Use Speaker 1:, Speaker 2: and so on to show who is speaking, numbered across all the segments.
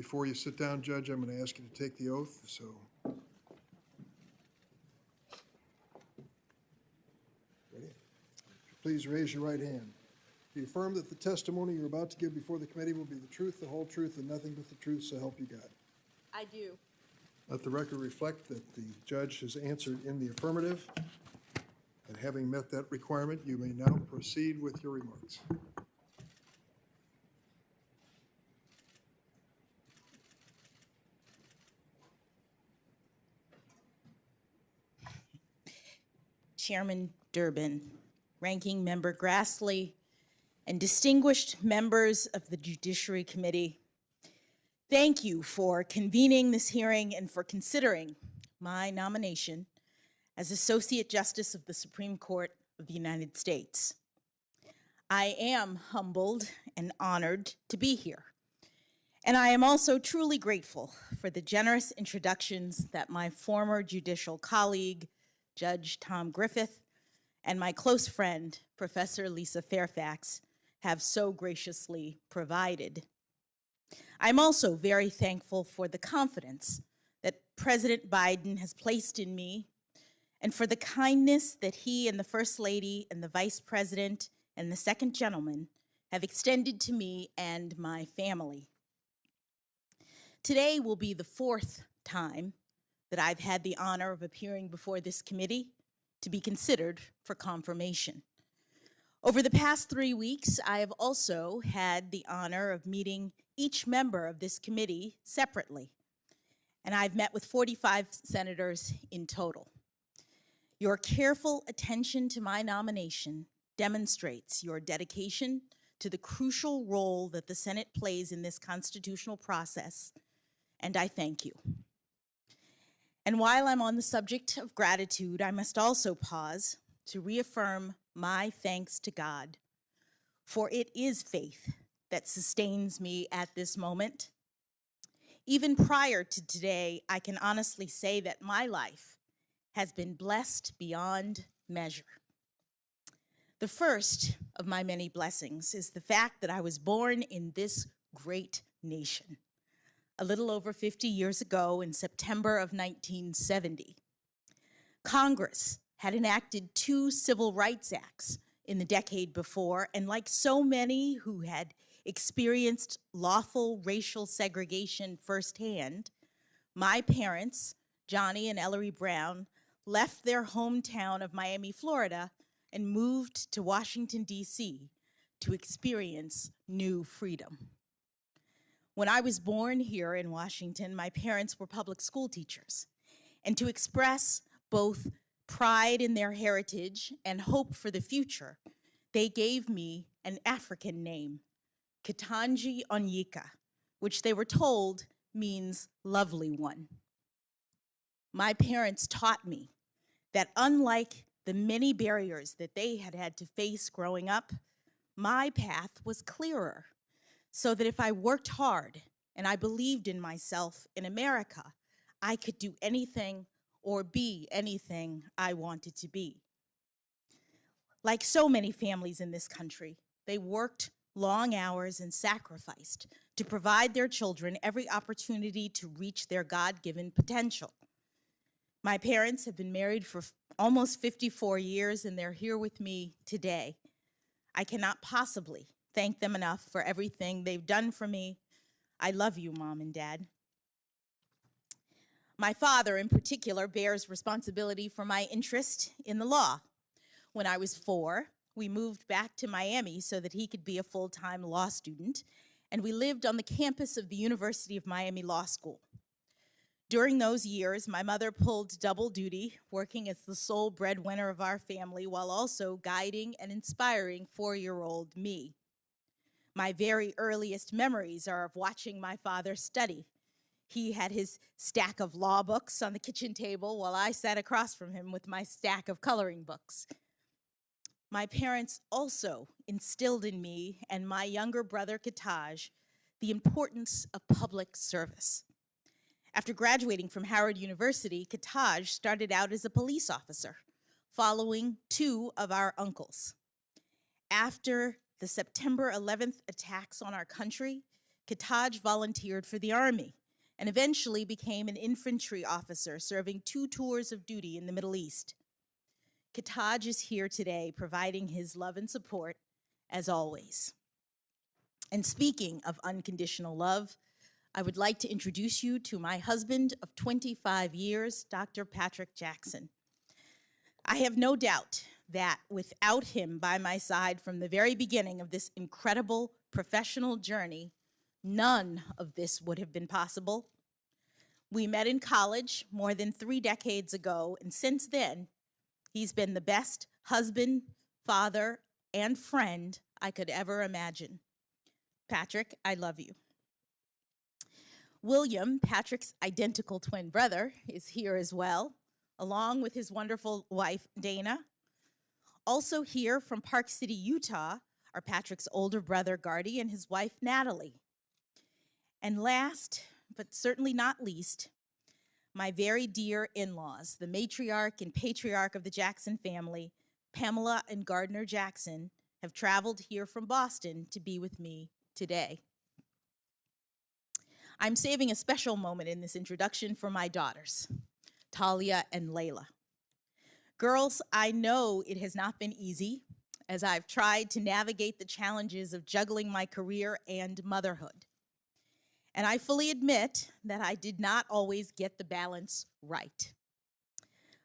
Speaker 1: Before you sit down, Judge, I'm going to ask you to take the oath, so. Ready? Please raise your right hand. Do you affirm that the testimony you're about to give before the committee will be the truth, the whole truth, and nothing but the truth, so help you God?
Speaker 2: I do.
Speaker 1: Let the record reflect that the judge has answered in the affirmative, and having met that requirement, you may now proceed with your remarks.
Speaker 2: Chairman Durbin, Ranking Member Grassley, and distinguished members of the Judiciary Committee, thank you for convening this hearing and for considering my nomination as Associate Justice of the Supreme Court of the United States. I am humbled and honored to be here, and I am also truly grateful for the generous introductions that my former judicial colleague, Judge Tom Griffith, and my close friend, Professor Lisa Fairfax, have so graciously provided. I'm also very thankful for the confidence that President Biden has placed in me and for the kindness that he and the First Lady and the Vice President and the Second Gentleman have extended to me and my family. Today will be the fourth time that I've had the honor of appearing before this committee to be considered for confirmation. Over the past 3 weeks, I have also had the honor of meeting each member of this committee separately, and I've met with 45 senators in total. Your careful attention to my nomination demonstrates your dedication to the crucial role that the Senate plays in this constitutional process, and I thank you. And while I'm on the subject of gratitude, I must also pause to reaffirm my thanks to God, for it is faith that sustains me at this moment. Even prior to today, I can honestly say that my life has been blessed beyond measure. The first of my many blessings is the fact that I was born in this great nation a little over 50 years ago in September of 1970. Congress had enacted 2 Civil Rights Acts in the decade before, and like so many who had experienced lawful racial segregation firsthand, my parents, Johnny and Ellery Brown, left their hometown of Miami, Florida, and moved to Washington, D.C. to experience new freedom. When I was born here in Washington, my parents were public school teachers, and to express both pride in their heritage and hope for the future, they gave me an African name, Ketanji Onyeka, which they were told means lovely one. My parents taught me that unlike the many barriers that they had had to face growing up, my path was clearer, so that if I worked hard and I believed in myself in America, I could do anything or be anything I wanted to be. Like so many families in this country, they worked long hours and sacrificed to provide their children every opportunity to reach their God-given potential. My parents have been married for almost 54 years, and they're here with me today. I cannot possibly thank them enough for everything they've done for me. I love you, Mom and Dad. My father, in particular, bears responsibility for my interest in the law. When I was 4, we moved back to Miami so that he could be a full-time law student, and we lived on the campus of the University of Miami Law School. During those years, my mother pulled double duty, working as the sole breadwinner of our family while also guiding and inspiring 4-year-old me. My very earliest memories are of watching my father study. He had his stack of law books on the kitchen table while I sat across from him with my stack of coloring books. My parents also instilled in me and my younger brother, Ketanji, the importance of public service. After graduating from Howard University, Ketanji started out as a police officer, following 2 of our uncles. After the September 11th attacks on our country, Ketanji volunteered for the Army and eventually became an infantry officer serving 2 tours of duty in the Middle East. Ketanji is here today providing his love and support as always. And speaking of unconditional love, I would like to introduce you to my husband of 25 years, Dr. Patrick Jackson. I have no doubt that without him by my side from the very beginning of this incredible professional journey, none of this would have been possible. We met in college more than 3 decades ago, and since then, he's been the best husband, father, and friend I could ever imagine. Patrick, I love you. William, Patrick's identical twin brother, is here as well, along with his wonderful wife, Dana. Also here from Park City, Utah, are Patrick's older brother, Gardy, and his wife, Natalie. And last, but certainly not least, my very dear in-laws, the matriarch and patriarch of the Jackson family, Pamela and Gardner Jackson, have traveled here from Boston to be with me today. I'm saving a special moment in this introduction for my daughters, Talia and Layla. Girls, I know it has not been easy as I've tried to navigate the challenges of juggling my career and motherhood. And I fully admit that I did not always get the balance right.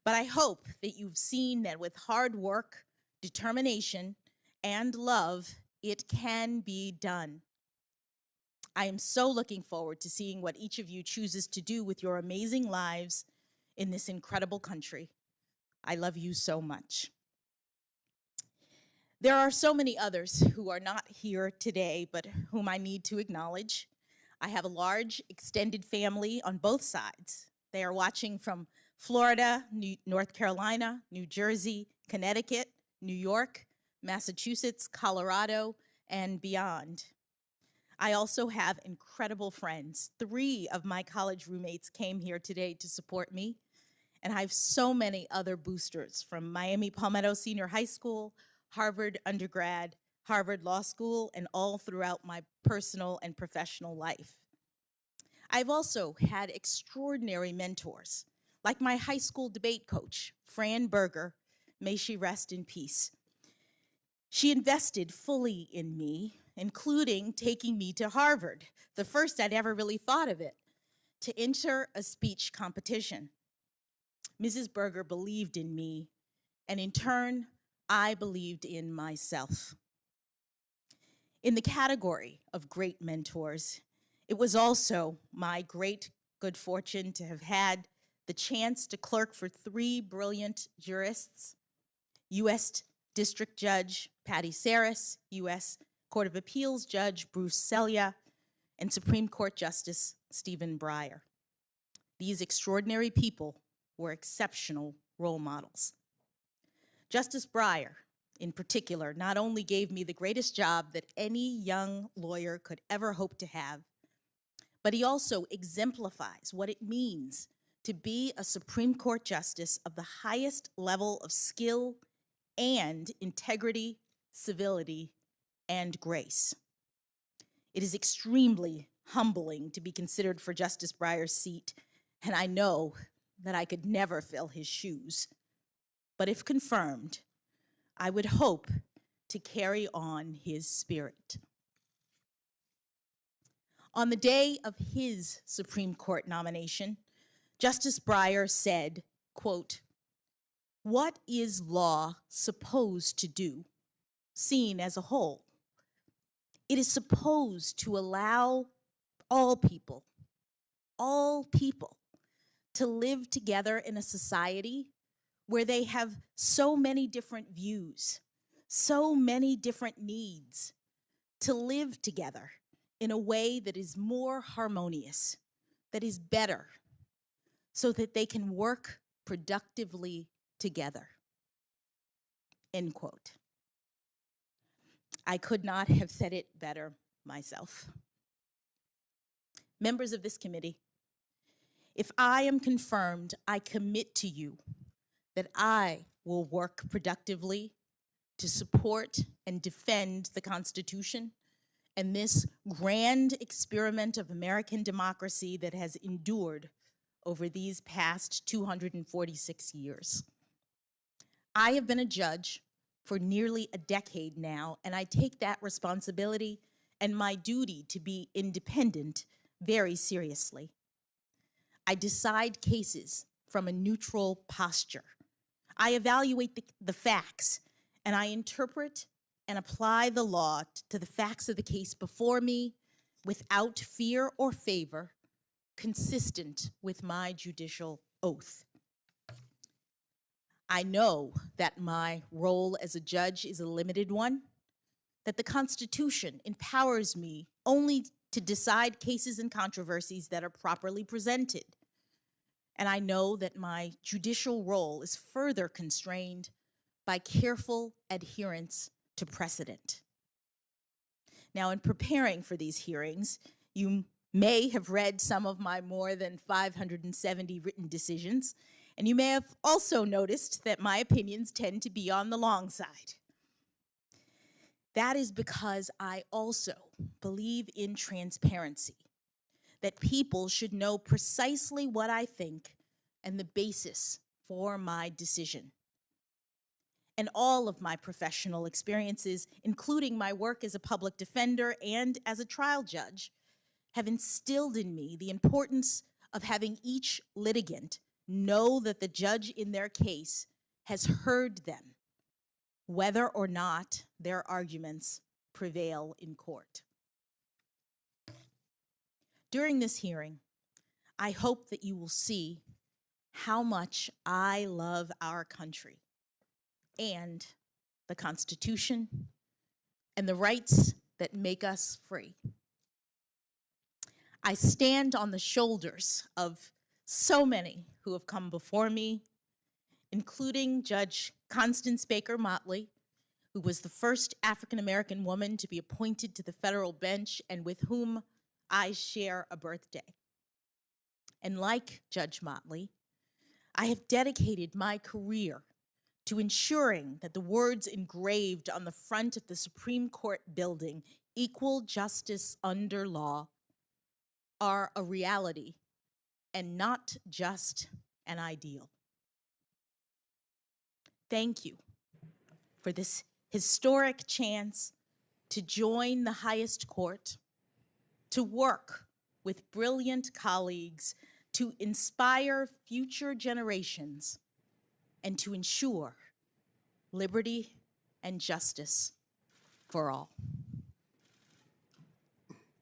Speaker 2: But I hope that you've seen that with hard work, determination, and love, it can be done. I am so looking forward to seeing what each of you chooses to do with your amazing lives in this incredible country. I love you so much. There are so many others who are not here today, but whom I need to acknowledge. I have a large extended family on both sides. They are watching from Florida, North Carolina, New Jersey, Connecticut, New York, Massachusetts, Colorado, and beyond. I also have incredible friends. 3 of my college roommates came here today to support me, and I have so many other boosters from Miami Palmetto Senior High School, Harvard undergrad, Harvard Law School, and all throughout my personal and professional life. I've also had extraordinary mentors, like my high school debate coach, Fran Berger, may she rest in peace. She invested fully in me, including taking me to Harvard, the first I'd ever really thought of it, to enter a speech competition. Mrs. Berger believed in me, and in turn, I believed in myself. In the category of great mentors, it was also my great good fortune to have had the chance to clerk for 3 brilliant jurists, U.S. District Judge Patty Saris, U.S. Court of Appeals Judge Bruce Selya, and Supreme Court Justice Stephen Breyer. These extraordinary people were exceptional role models. Justice Breyer, in particular, not only gave me the greatest job that any young lawyer could ever hope to have, but he also exemplifies what it means to be a Supreme Court justice of the highest level of skill and integrity, civility, and grace. It is extremely humbling to be considered for Justice Breyer's seat, and I know that I could never fill his shoes. But if confirmed, I would hope to carry on his spirit. On the day of his Supreme Court nomination, Justice Breyer said, quote, "What is law supposed to do, seen as a whole? It is supposed to allow all people, to live together in a society where they have so many different views, so many different needs, to live together in a way that is more harmonious, that is better, so that they can work productively together." End quote. I could not have said it better myself. Members of this committee, if I am confirmed, I commit to you that I will work productively to support and defend the Constitution and this grand experiment of American democracy that has endured over these past 246 years. I have been a judge for nearly a decade now, and I take that responsibility and my duty to be independent very seriously. I decide cases from a neutral posture. I evaluate the facts, and I interpret and apply the law to the facts of the case before me without fear or favor, consistent with my judicial oath. I know that my role as a judge is a limited one, that the Constitution empowers me only to decide cases and controversies that are properly presented. And I know that my judicial role is further constrained by careful adherence to precedent. Now, in preparing for these hearings, you may have read some of my more than 570 written decisions, and you may have also noticed that my opinions tend to be on the long side. That is because I also believe in transparency, that people should know precisely what I think and the basis for my decision. And all of my professional experiences, including my work as a public defender and as a trial judge, have instilled in me the importance of having each litigant know that the judge in their case has heard them, whether or not their arguments prevail in court. During this hearing, I hope that you will see how much I love our country and the Constitution and the rights that make us free. I stand on the shoulders of so many who have come before me, including Judge Constance Baker Motley, who was the first African-American woman to be appointed to the federal bench and with whom I share a birthday. And like Judge Motley, I have dedicated my career to ensuring that the words engraved on the front of the Supreme Court building, "Equal justice under law," are a reality and not just an ideal. Thank you for this historic chance to join the highest court, to work with brilliant colleagues, to inspire future generations, and to ensure liberty and justice for all.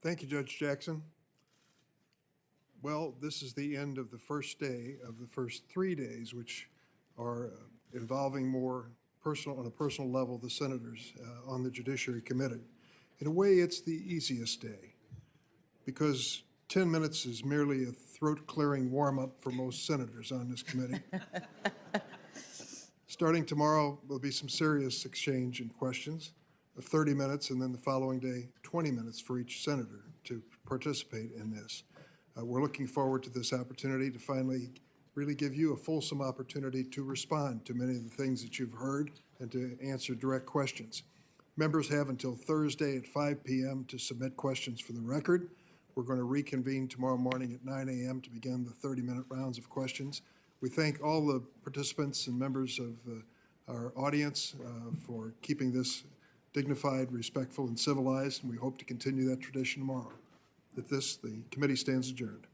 Speaker 1: Thank you, Judge Jackson. Well, this is the end of the first day of the first 3 days, which are involving more personal, on a personal level, the senators on the Judiciary Committee. In a way, it's the easiest day because 10 minutes is merely a throat-clearing warm-up for most senators on this committee. Starting tomorrow, there'll be some serious exchange and questions of 30 minutes, and then the following day, 20 minutes for each senator to participate in this. We're looking forward to this opportunity to finally really give you a fulsome opportunity to respond to many of the things that you've heard and to answer direct questions. Members have until Thursday at 5 p.m. to submit questions for the record. We're going to reconvene tomorrow morning at 9 a.m. to begin the 30-minute rounds of questions. We thank all the participants and members of our audience for keeping this dignified, respectful, and civilized, and we hope to continue that tradition tomorrow. The committee stands adjourned.